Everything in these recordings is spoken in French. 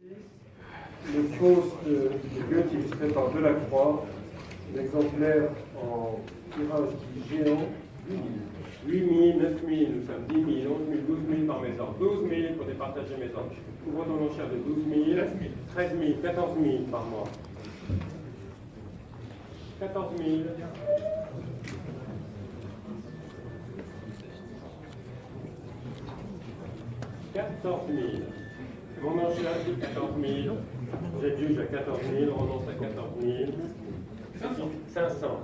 Le fausse de Goethe illustré par Delacroix, l'exemplaire en tirage géant, 8 000, 9 000, nous sommes 10 000, 11 000, 12 000 par maison, 12 000 pour départager maison. Ouvre ton enchère de 12 000, 13 000, 14 000 par mois. 14 000. 14 000. Mon enchère dit 14 000. J'adjuge à 14 000, renonce à 14 000. 500.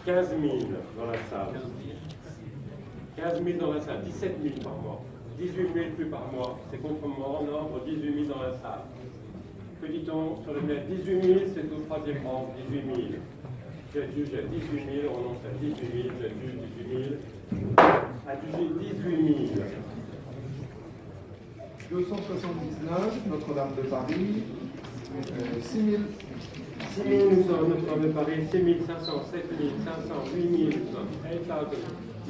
15 000 dans la salle. 15 000 dans la salle. 17 000 par mois. 18 000 plus par mois. C'est contre mon nombre, 18 000 dans la salle. Que dit-on sur le net? 18 000, c'est au troisième rang. 18 000. J'adjuge à 18 000, renonce à 18 000, j'adjuge 18 000. Adjugé 18 000. 279, Notre-Dame de Paris, 6 000. 6 000, nous sommes Notre-Dame de Paris, 6 500, 7 500, 8 000, nous sommes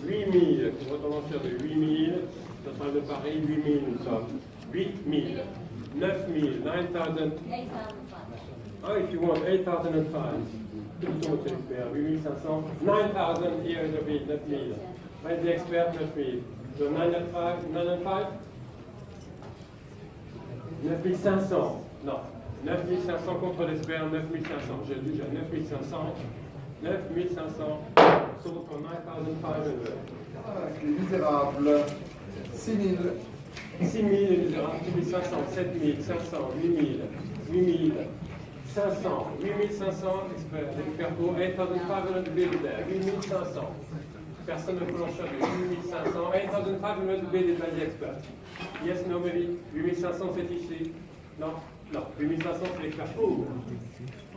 8 000, pour votre enchère de 8 000, Notre-Dame de Paris, 8 000, nous sommes 8 000, 9 000, 9,000. Oh, if you want 8,005. 8500, 9,000 here is a bit, 9,000. Where's the expert? 9,000. So 9,500, 9,500? 9,500. Non. 9,500 contre l'expert, 9,500. J'ai dit j'ai 9,500. 9,500. Sold for 9,500. Les Misérables, 6 000. 6 000 les misérables, 6,500, 7 500, 8 000, 8 500, 8500, expert pour 8,500 bid there, 8500. Personne ne peut l'enchère de 8500, 8,500 bid by the expert. Yes, nobody. 8500 c'est ici. Non, non, 8500 c'est l'expert pour.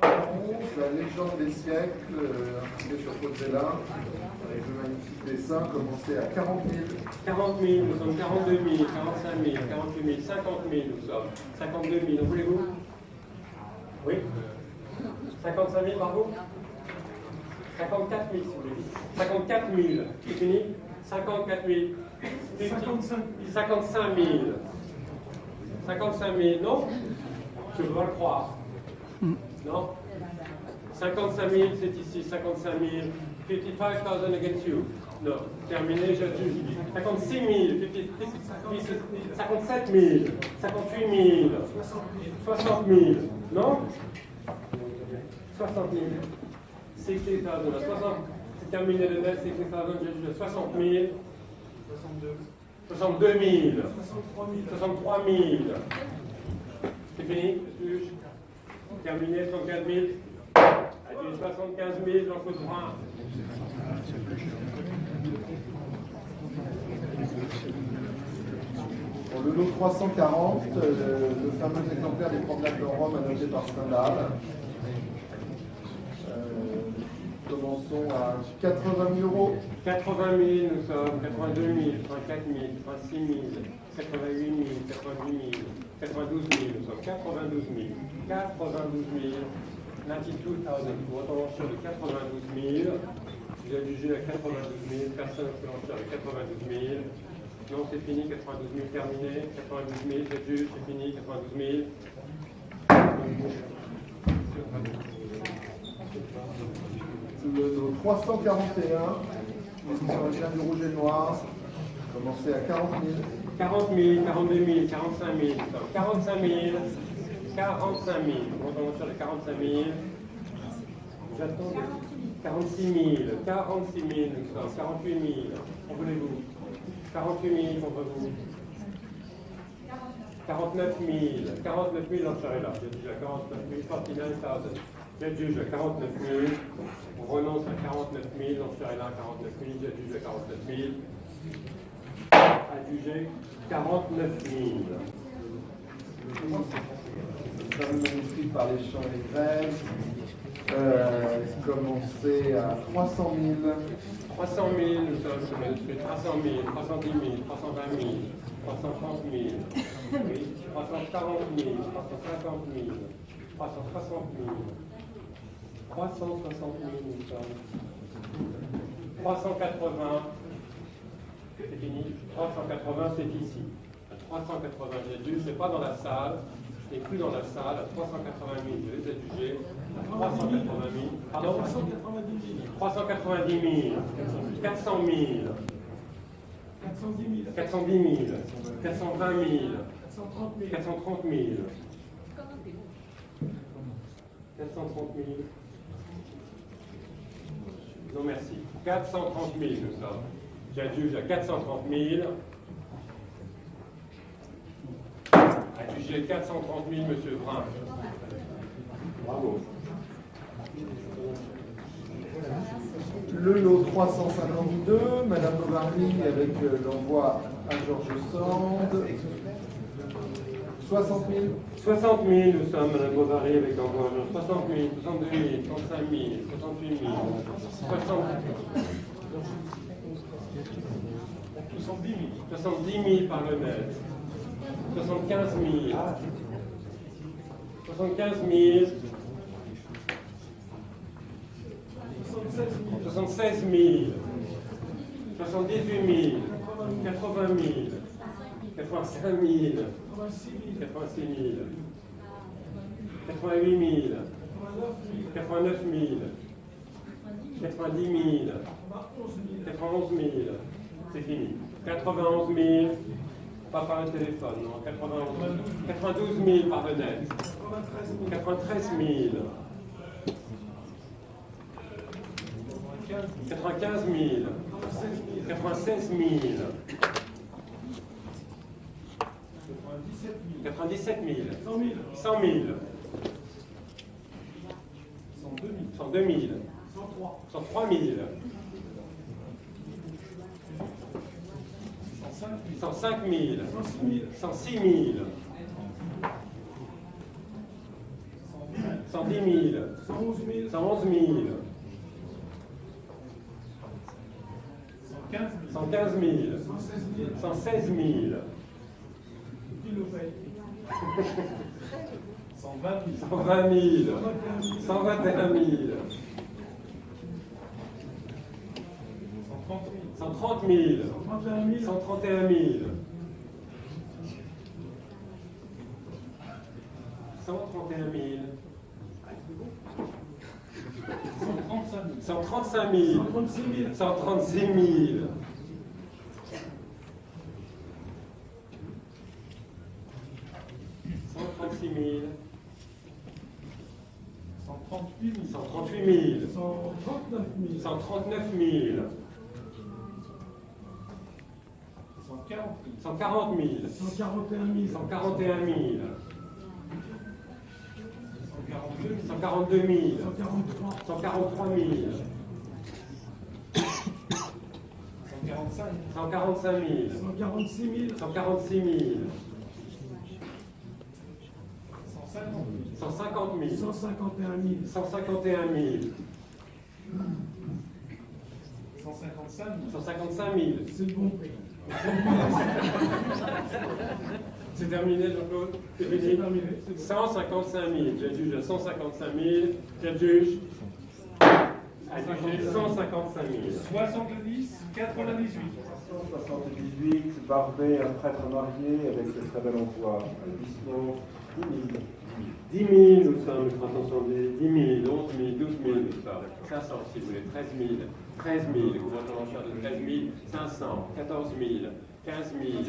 La légende des siècles, inscrite sur Pozzella, avec le magnifique dessin, commencé à 40 000. 40 000, nous sommes 42 000, 45 000, 48 000, 50 000, nous sommes 52 000. En voulez-vous? Oui. 55 000 par vous? 54 000 si vous voulez. 54 000. C'est fini? 54 000. 55 000. 55 000. Non? Je dois le croire. Non? 55 000, c'est ici. 55 000. 55,000 against you. Non. Terminé, j'adjuge. 56 000. 57 000. 58 000. 60 000. Non? 60 000. 60 000. 60. C'est terminé le net. 60 000. J'adjuge 60 000. 62 000. 63 000. C'est fini? Juge. Terminé, 75 000. Adjuge 75 000, j'en coûte 20. Pour le lot 340, le fameux exemplaire des promenades de Rome annoté par Stendhal. Commençons à 80 000 euros. 80 000, nous sommes 82 000, 84 000, 86 000, 88 000, 88 000, 92 000, nous sommes 92 000, 92 000, 92 000, pour votre enchère de 92 000, j'ai adjugé à 92 000, personne ne peut l'enchère de 92 000, non c'est fini, 92 000 terminé, 92 000, j'adjuge, c'est fini, 92 000. Le lot 341, l'édition originale du rouge et noir, commencé à 40 000. 40 000, 42 000, 45 000, 45 000, 45 000, on va sur les 45 000, j'attends 46 000, 46 000, nous sommes 48 000, en voulez-vous? 48 000 contre vous. 49 000, 49 000 l'enchère est là, j'ai déjà 49 000, 49 000, j'adjuge à 49 000, on renonce à 49 000, l'enchère est là, 49 000, j'adjuge à 49 000. Adjugé 49 000. Comme magnifique par les champs et les grèves, commencé à 300 000. 300 000, nous sommes sur le 300 000, 310 000, 320 000, 330 000, oui, 340 000, 350 000, 360 000, 360 000, nous sommes 380 000. C'est fini. 380, c'est ici. À 380 jadus, c'est pas dans la salle. Ce n'est plus dans la salle. À 380 000, je les ai jugés. À 380 000. Pardon 390 000. 400 000. 410 000. 420 000. 430 000. 430 000. Non, merci. 430 000, nous sommes. J'adjuge à 430 000. Adjugé 430 000, monsieur Brun. Bravo. Le lot 352, Madame Bovary avec l'envoi à Georges Sand. 60 000. 60 000, nous sommes, Madame Bovary avec l'envoi. 60 000, 62 000, 35 000, 68 000, 70 000 par le net. 75 000. 75 000. 76 000. 78 000. 80 000. 85 000. 86 000. 88 000. 89 000. 90 000. 91 000. C'est fini. 91 000. Pas par le téléphone, non. 92 000 par le net. 93 000. 95 000. 96 000. 97 000. 100 000. 102 000. 103 000. 105 000. 106 000. 110 000. 111 000. 115 000. 116 000. 120 000. 121 000. 130 000. 131 000. 131 000. 135 000. 136 000. 136 000. 138 000. 139 000. 140 000. 141 000. 142 000. 143 000. 145 000. 146 000. 150 000. 151 000. 155 000. C'est bon prix. C'est terminé, Jean-Claude? C'est fini? 155 000. J'adjuge à 155 000. J'adjuge. Adjugé 155 000. 70, 98. 178, Barbet, un prêtre marié avec le très bel emploi. 10 000, nous sommes 370, 10 000, 11 000, 12 000, nous sommes 500 si vous voulez, 13 000, 13 000, couverture en charge de 13 500, 14 000, 15 000,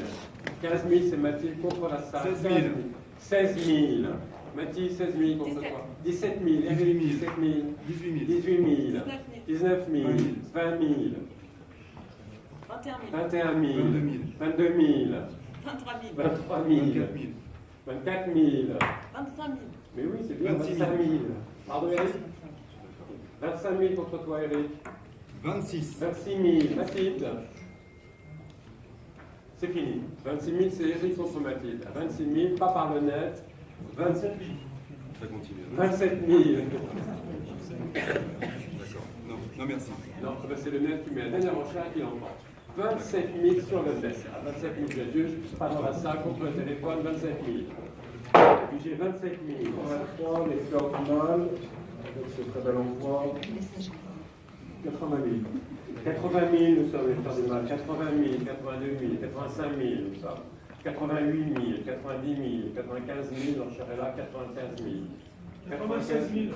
15 000 c'est Mathilde contre la salle, 16 000, Mathilde 16 000 contre toi, 17 000, Eric 17 000, 18 000, 19 000, 20 000, 21 000, 22 000, 23 000, 24 000. 25 000. Mais oui, c'est bien, 25 000. Pardon, Eric? 25 000 contre toi, Eric. 26. 26 000. Mathilde. C'est fini. 26 000, c'est Eric contre Mathilde. À 26 000, pas par le net. 27 000. Ça continue. 27 000. D'accord. Non, merci. Non, c'est le net qui met la dernière enchère qui l'emporte. 27 000 sur le net. À 27 000, j'adjuge. Pas dans la salle, contre le téléphone, 27 000. Et puis j'ai 27 000. Maintenant, les fleurs du mal, avec ce très bel emploi. 80 000. 80 000, nous sommes les frères du mal. 80 000, 82 000, 85 000, nous sommes. 88 000, 90 000, 95 000, l'enchère est là, 95 000. 96 000.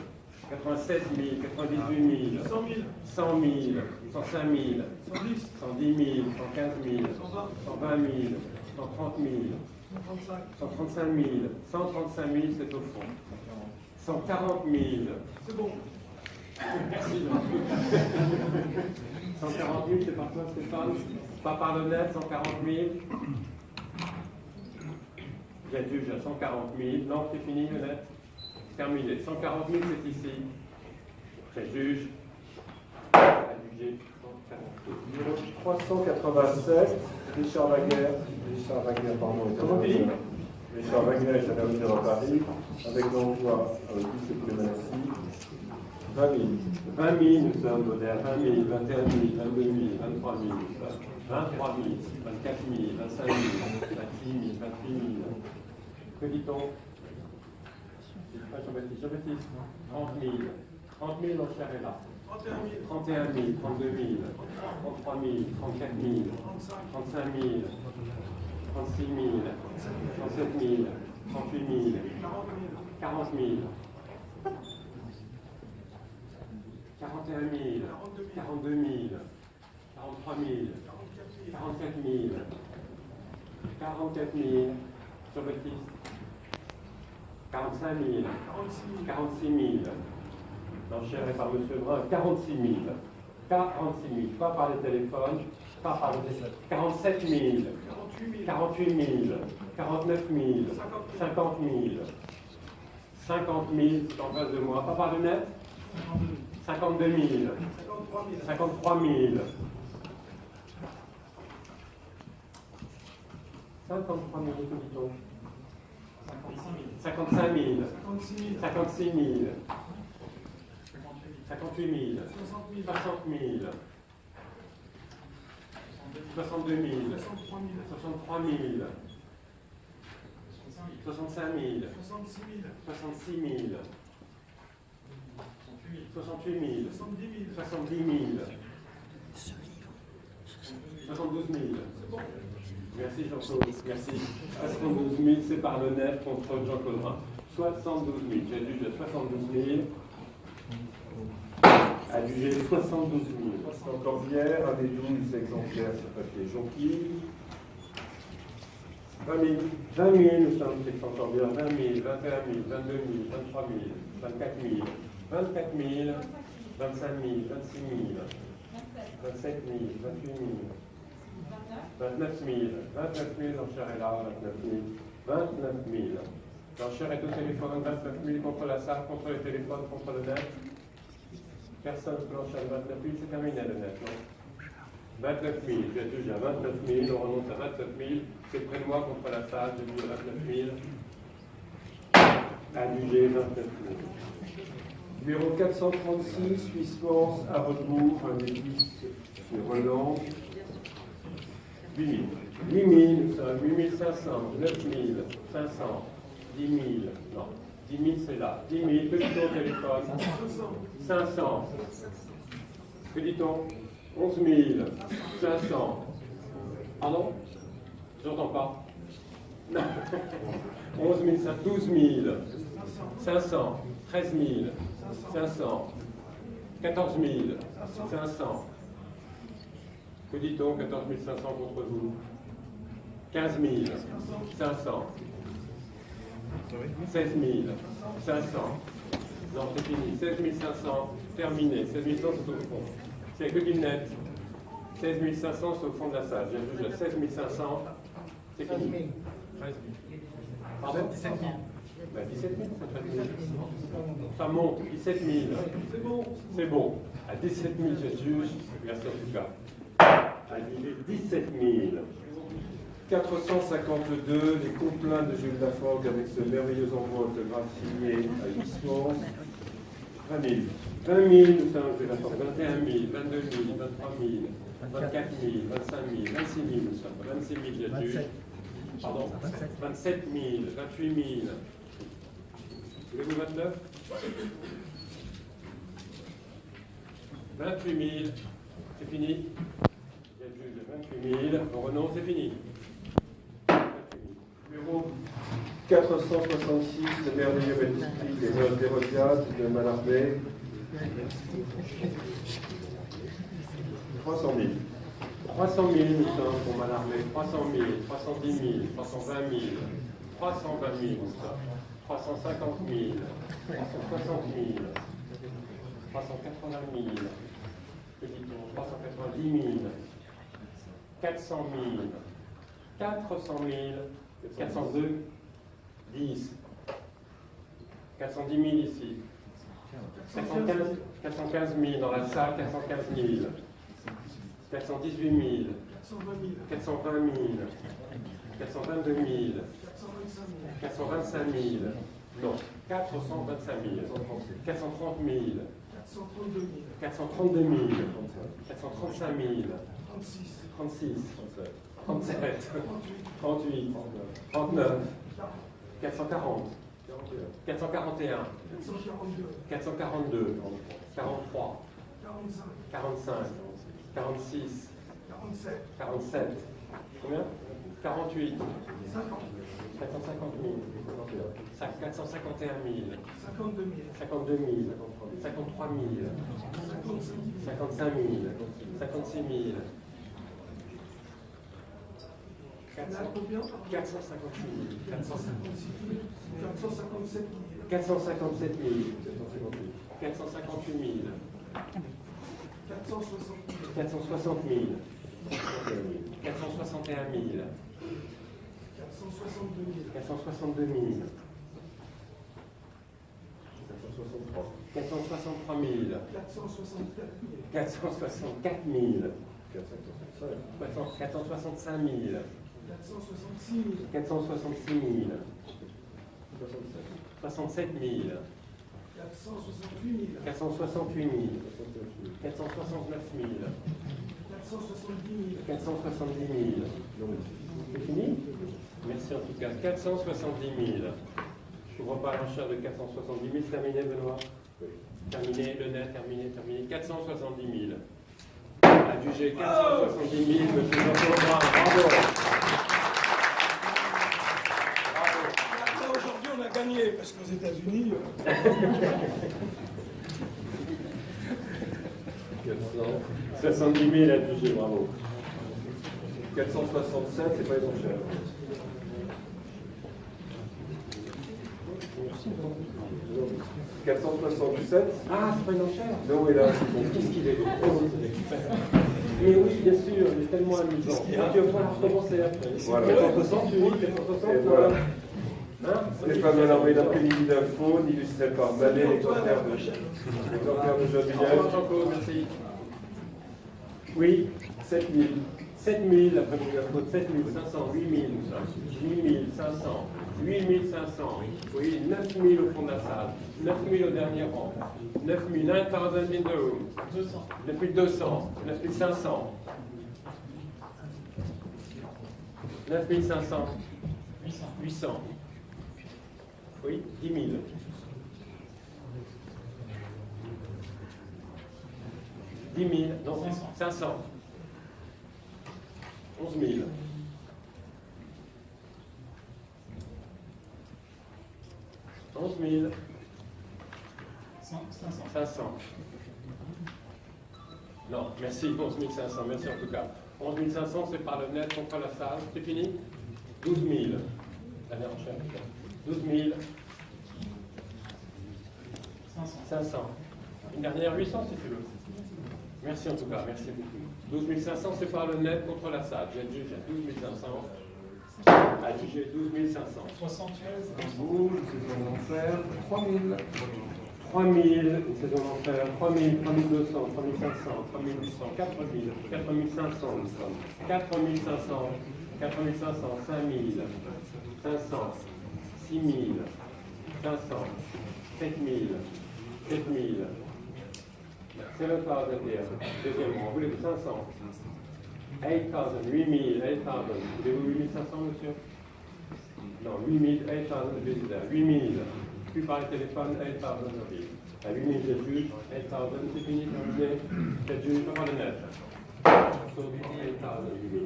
96 000, 98 000, 100 000. 100 000, 105 000, 110. 110 000, 115 000, 120. 120 000, 130 000, 135. 135 000, 135 000, c'est au fond. 140 000. C'est bon. Merci. 140 000, c'est par toi, Stéphane. Pas par le net, 140 000. J'ai dû, j'ai 140 000. Non, c'est fini le net. Terminé. 140 000, c'est ici. Préjuge. Adjugé. 140 000. Numéro 387, Richard Wagner. Richard Wagner, pardon, est Comment dit Richard Wagner est à la à Paris, avec l'emploi du Suprématie. 20 000. 20 000, nous sommes modernes. 20 000, 21 000, 22 000, 23 000, 23 000, 24 000, 25 000, 26 000, 28 000. Que dit-on? Jean-Baptiste, 30 000. 30 000, l'enchère est là. 31 000. 31 000, 32 000, 33 000, 34 000, 35 000, 36 000, 37 000, 38 000, 40 000, 41 000, 42 000, 43 000, 44 000, 44 000, Jean-Baptiste, 45 000, 46 000, l'enchère est par M. Brun, 46 000, 46 000, pas par les téléphones, pas par les téléphones, 47 000, 48 000, 49 000, 50 000, 50 000, c'est en face de moi, pas par le net, 52 000, 53 000, 53 000, que dit-on? 55 000, 56 000, 58 000, 60 000, 62 000, 63 000, 65 000, 66 000, 68 000, 70 000, 72 000. Merci Jean-Claude, merci. 72 000, c'est par le net contre Jean-Claude Brun. 72 000, j'ai dû de 72 000. Adjugé 72 000. C'est encore hier, avec 12 exemplaires sur papier jonquille. 20 000. 20 000, nous sommes, c'est encore bien. 20 000, 21 000, 22 000, 23 000, 24 000, 24 000, 25 000, 26 000, 27 000, 28 000, 29 000, 29 000, l'enchère est là, 29 000, 29 000. L'enchère est au téléphone, 29 000 contre la salle, contre le téléphone, contre le net. Personne ne peut l'enchère de 29 000, c'est terminé le net, non? 29 000, j'ai déjà 29 000, on remonte à 29 000, c'est près de moi contre la salle, j'ai dit 29 000. Adjugé 29 000. Numéro 436, Suisse-Mance, à rebours, un église sur Relance. 8 000. 8 000, nous sommes 8 500, 9 500, 10 000, non, 10 000 c'est là, 10 000, que dit-on au téléphone? 500. Que dit-on? 11 500. Pardon? Je n'entends pas. 11 500, 12 500, 13 500, 14 500. Que dit-on? 14 500 contre vous. 15 500. 16 500. Non, c'est fini. 16 500, terminé. 16 500, c'est au fond. C'est que du net. 16 500, c'est au fond de la salle. J'ai déjà 16 500, c'est fini. 13 000. Pardon? 17 000. Ben, 17 000, c'est 13 000. Ça monte, 17 000. C'est bon. C'est bon. À 17 000, je juge. Merci en tout cas. À 17 000. 452, les complins de Jules Laforgue avec ce merveilleux envoi autographié à Huysmans. 20 000. 20 000, nous sommes, je vais la faire. 21 000, 22 000, 23 000, 24 000, 25 000, 26 000, nous sommes. 26 000, j'ai dû. Pardon? 27 000, 28 000. Voulez-vous 29? 28 000. C'est fini. Il y a le juge de 28 000. On renonce, c'est fini. 28 000. Numéro 466, le merveilleux manuscrit des Noces d'Hérodiade de Mallarmé. 300 000. 300 000, nous sommes pour Mallarmé. 300 000, 310 000, 320 000, 320 000, 350 000, 360 000, 380 000, 390 000, 400 000, 400 000, 402, 10, 410 000 ici, 415 000 dans la salle, 415 000, 418 000, 420 000, 422 000, 425 000, non, 425 000, 430 000, 432 000, 435 000, 36, 37, 38, 39, 440, 441, 442, 43, 45, 46, 47, combien 48, 450 000, 451 000, 52 000, 53 000, 55 000, 56 000, 456 000, 457 000, 458 000, 460 000, 461 000, 462 000, 463 000, 464 000, 465 000, 466 000, 67 000, 468 000, 469 000, 470 000. C'est fini? Merci en tout cas. 470 000. Je ne vois pas l'enchère de 470 000. C'est terminé, Benoît? Terminé, le net, terminé. 470 000. Adjugé 470 000, monsieur Jean-Paul Brun. Bravo. Là, aujourd'hui, on a gagné, parce qu'aux États-Unis. 470 000 adjugé, bravo. 467, c'est pas les enchères. « 477. Ah, c'est pas une enchère? Non, et là, Qu'est-ce qu'il est drôle, mais oui, bien sûr, il est tellement amusant. Tu vas falloir recommencer après. Voilà. 468, 460, et voilà. Hein? Stéphane Mallarmé, l'après-midi d'info, illustré par Manet, l'exemplaire de Jean Village. Jean-Claude, merci. Oui, 7000. 7000, l'après-midi d'info, 7500, 8000, nous sommes. 8500, 8500, oui, 9000 au fond de la salle, 9000 au dernier rang, 9000, 9000 in the room, 9200, 9500, 9500, 800, oui, 10 000. 10 000, non, 500, 11 000, 11 000, 500. Non, merci, 11 500, merci en tout cas. 11 500, c'est par le net contre la salle, c'est fini. 12 000, dernière enchère, 12 000, 500. Une dernière 800 si tu veux. Merci en tout cas, merci beaucoup. 12 500, c'est par le net contre la salle. J'ai adjugé 12 500. Adjugé 12 500. 73. Bouge, c'est un enfer. 3000. 3000, une saison d'enfer, 3000, 3200, 3500, 3800, 4000, 4500, nous sommes. 4500, 4500, 5000, 500, 6000, 500, 7000, 7000. C'est le cas de dire. Deuxièmement, voulez-vous 500? 8000, 8000, 8000. Voulez-vous 8500, monsieur? Non, 8000, 8000, 8000. Puis par le téléphone, 8000. À 8 000, c'est juste. 8 000, c'est fini, terminé. C'est juste, on va le mettre. So 8 000.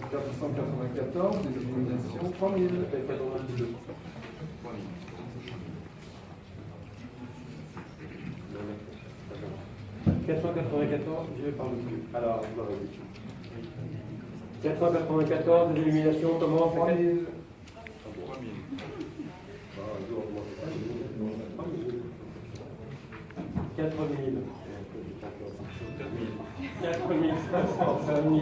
494, des éliminations, 3000. 492. 494, je vais par le plus. Alors, je dois réviser. 494, des éliminations, comment 3000. 4 000. 4 500, 5 000.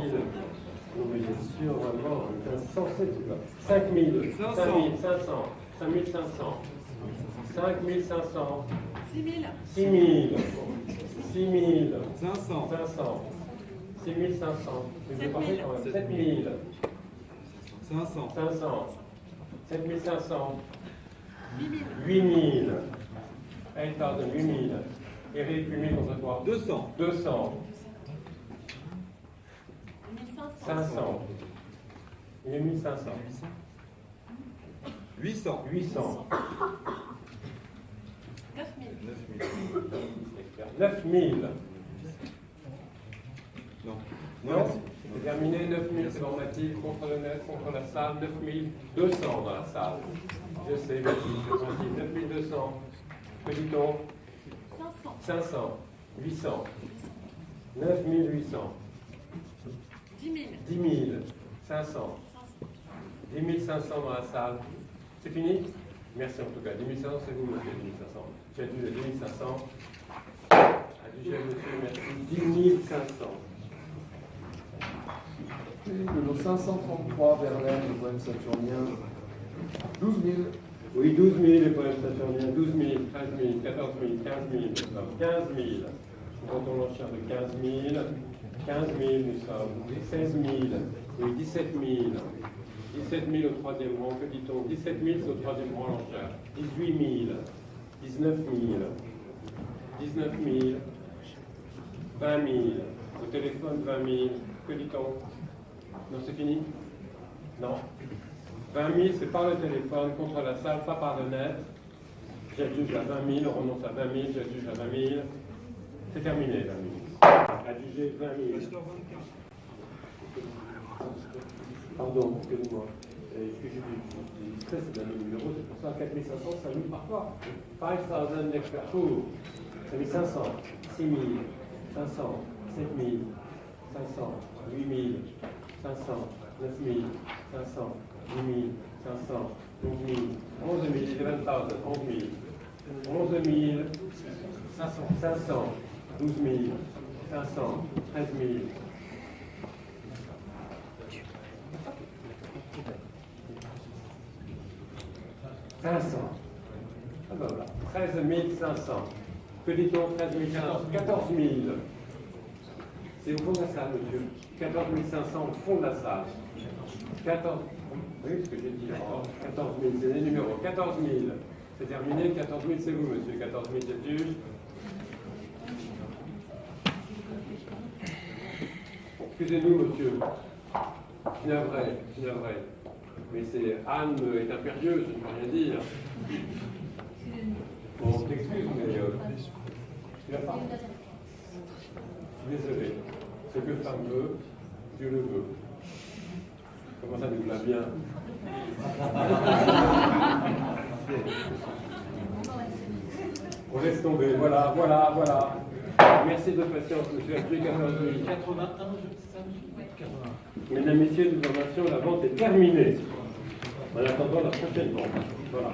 Non mais bien sûr, vraiment, c'est insensé tout ça. 5 000, 5 500, 5 500, 5 500, 6 000. 6 000, 6 000, 500. 500, 6 500, 7 000. 7 000, 500. 500, 7 500, 8 000. 8 000, 8 000, Eric, 8 000 contre toi. 200. 200, 1500. 500, 1500, 800. 800, 9 000. 9 000. Non. Non, c'est terminé, 9 000, c'est normatif, contre le net, contre la salle, 9 200 dans la salle. Je sais, vas-y, c'est tranquille, 9 200. Que dit-on 500. 500, 800, 9 800, 10 000. 10 000, 500, 10 500 dans la salle. C'est fini? Merci en tout cas. 10 500, c'est vous, monsieur, 10 500. J'ai dû le 10 500. Adjugé, monsieur, merci. 10 500. De nos 533 Verlaine, le poème saturnien, 12 000. Oui, 12 000 les poèmes saturniens, 12 000, 13 000, 14 000, 15 000, nous sommes 15 000. Nous comptons l'enchère de 15 000, 15 000, nous sommes 16 000, oui, 17 000. 17 000 au troisième rang, que dit-on 17 000, c'est au troisième rang l'enchère. 18 000, 19 000, 19 000, 20 000, au téléphone 20 000, que dit-on Non, c'est fini Non. 20 000, c'est par le téléphone, contre la salle, pas par le net. J'adjuge à 20 000, on renonce à 20 000, j'adjuge à 20 000. C'est terminé, 20 000. Adjugé 20 000. Pardon, excusez-moi. Est-ce que j'ai du stress, c'est le numéro, c'est pour ça 4 500, ça nous part pas. 5 000 extra. 5 500, 6 000, 500, 7 000, 500, 8 000, 500, 9 000, 500. 10 000, 500, 12 000, 11 000, 11 000, 11 000, 500, 12 000, 500, 13 000. 500. Ah ben voilà. 13 500. Que dit-on 13 500 14 000. C'est au fond de la salle, monsieur. 14 500 au fond de la salle. 14 Oui, ce que j'ai dit. 14 000, c'est les numéros. 14 000. C'est terminé. 14 000, c'est vous, monsieur. 14 000, c'est le juge. Excusez-nous, monsieur. Je suis navré. Mais c'est Anne est impérieuse, je ne peux rien dire. Bon, on t'excuse, mais tu l'as pas. Je suis désolé. Ce que femme veut, Dieu le veut. Comment ça nous l'a bien? On laisse tomber. Voilà. Merci de votre patience, monsieur. Après 14 081, Mesdames, Messieurs, nous en remercions. La vente est terminée. En attendant la prochaine vente. Voilà.